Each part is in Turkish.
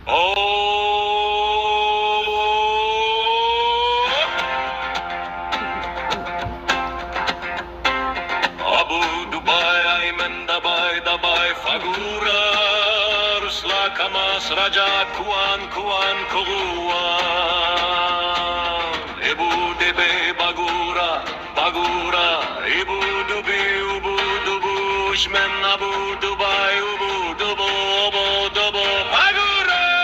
Abu Dubai, Ayman Dabai, Dabai, Fagura, Rusla Kamas, Raja, Kuan, Kuan, Kuan, Ebu Debe, Bagura, Bagura, Ebu Dubi, Ubu Dubu, Shmen, Abu Dubai, Ubu Dubu, Obo Dubu, Bagura.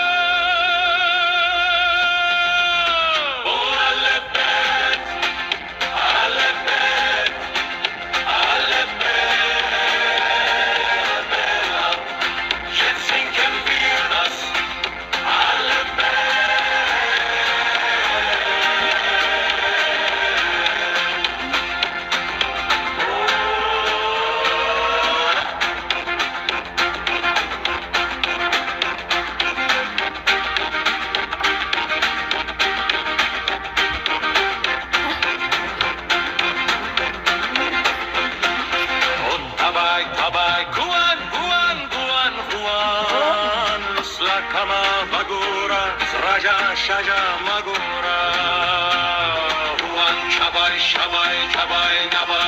Kama Bagura, Raja Shaja Magura, Huan Chabai Shabai Chabai Nabai.